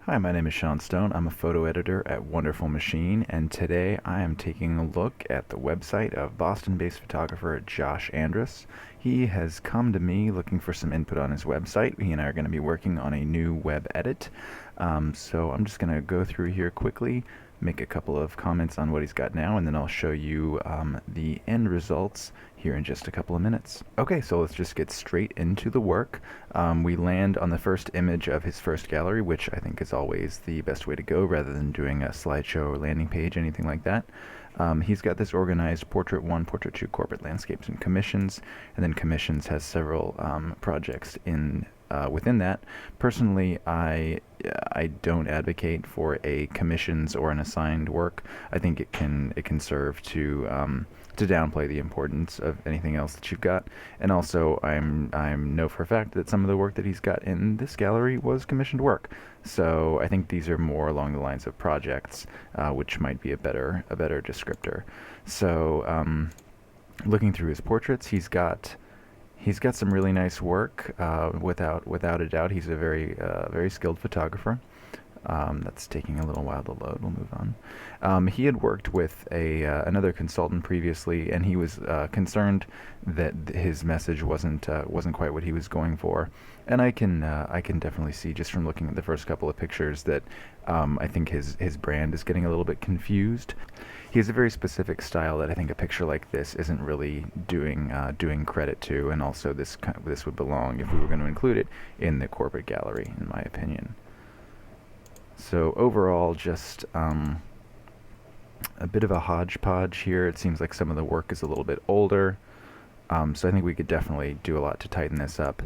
Hi, my name is Sean Stone. I'm a photo editor at Wonderful Machine, and today I am taking a look at the website of Boston-based photographer Josh Andrus. He has come to me looking for some input on his website. He and I are going to be working on a new web edit. So I'm just going to go through here quickly, make a couple of comments on what he's got now, and then I'll show you the end results here in just a couple of minutes. Okay, so let's just get straight into the work. We land on the first image of his first gallery, which I think is always the best way to go rather than doing a slideshow or landing page, anything like that. He's got this organized Portrait 1, Portrait 2, Corporate Landscapes, and Commissions, and then Commissions has several projects within that. Personally, I don't advocate for a commissions or an assigned work. I think it can serve to downplay the importance of anything else that you've got. And also, I'm know for a fact that some of the work that he's got in this gallery was commissioned work. So I think these are more along the lines of projects, which might be a better descriptor. So looking through his portraits, he's got some really nice work. Without a doubt, he's a very skilled photographer. That's taking a little while to load. We'll move on. He had worked with another consultant previously, and he was concerned that his message wasn't quite what he was going for. And I can definitely see just from looking at the first couple of pictures that I think his brand is getting a little bit confused. He has a very specific style that I think a picture like this isn't really doing credit to, and also this would belong, if we were going to include it, in the corporate gallery, in my opinion. So overall, just a bit of a hodgepodge here. It seems like some of the work is a little bit older, so I think we could definitely do a lot to tighten this up.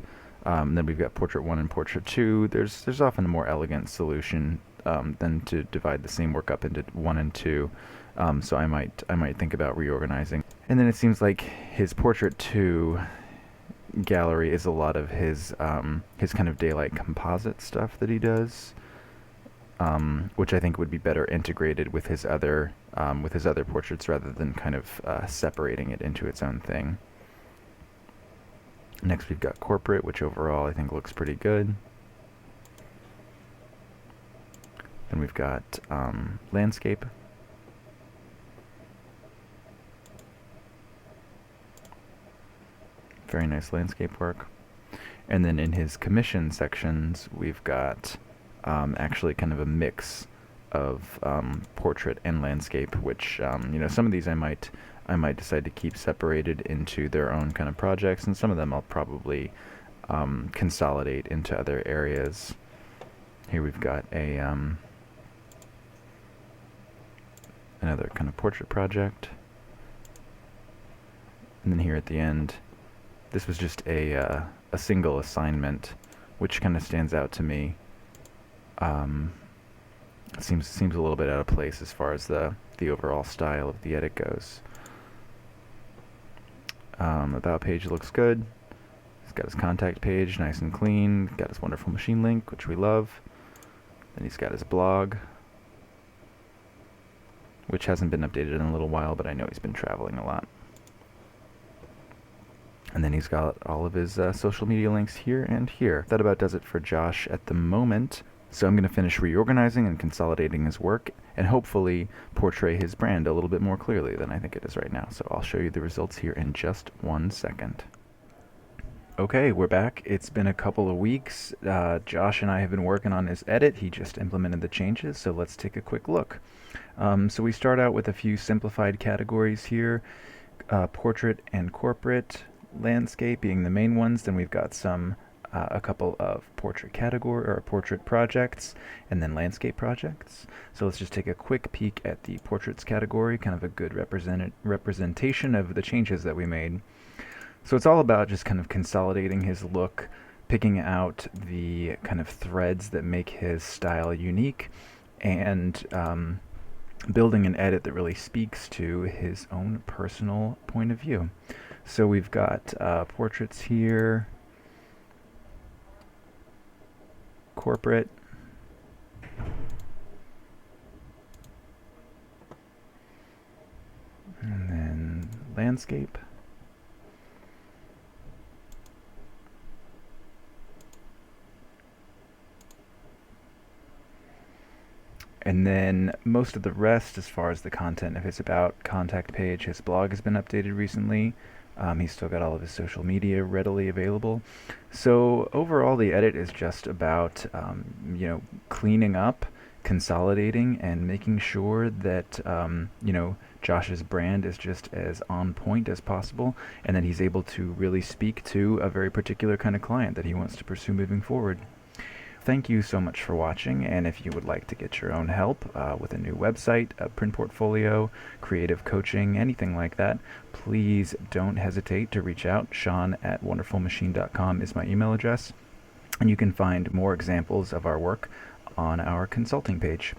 Then we've got Portrait 1 and Portrait 2. There's often a more elegant solution than to divide the same work up into 1 and 2. So I might think about reorganizing. And then it seems like his Portrait 2 gallery is a lot of his kind of daylight composite stuff that he does. Which I think would be better integrated with his other portraits rather than kind of separating it into its own thing. Next we've got Corporate, which overall I think looks pretty good. Then we've got Landscape. Very nice landscape work. And then in his commission sections, we've got actually kind of a mix of portrait and landscape, which some of these I might decide to keep separated into their own kind of projects, and some of them I'll probably consolidate into other areas. Here we've got another kind of portrait project, and then here at the end, this was just a single assignment, which kind of stands out to me. Seems a little bit out of place as far as the overall style of the edit goes. About page looks good. He's got his contact page, nice and clean. Got his Wonderful Machine link, which we love. Then he's got his blog, which hasn't been updated in a little while, but I know he's been traveling a lot. And then he's got all of his social media links here and here. That about does it for Josh at the moment. So I'm going to finish reorganizing and consolidating his work and hopefully portray his brand a little bit more clearly than I think it is right now. So I'll show you the results here in just 1 second. Okay, we're back. It's been a couple of weeks. Josh and I have been working on his edit. He just implemented the changes, so let's take a quick look. So we start out with a few simplified categories here. Portrait and corporate, landscape being the main ones. Then we've got a couple of portrait category or portrait projects, and then landscape projects. So let's just take a quick peek at the portraits category, kind of a good representation of the changes that we made. So it's all about just kind of consolidating his look, picking out the kind of threads that make his style unique, and building an edit that really speaks to his own personal point of view. So we've got portraits here, corporate, and then landscape, And then most of the rest, as far as the content of his About contact page, his blog has been updated recently. He's still got all of his social media readily available. So overall, the edit is just about, cleaning up, consolidating, and making sure that, Josh's brand is just as on point as possible, and that he's able to really speak to a very particular kind of client that he wants to pursue moving forward. Thank you so much for watching, and if you would like to get your own help with a new website, a print portfolio, creative coaching, anything like that, please don't hesitate to reach out. Sean@wonderfulmachine.com is my email address, and you can find more examples of our work on our consulting page.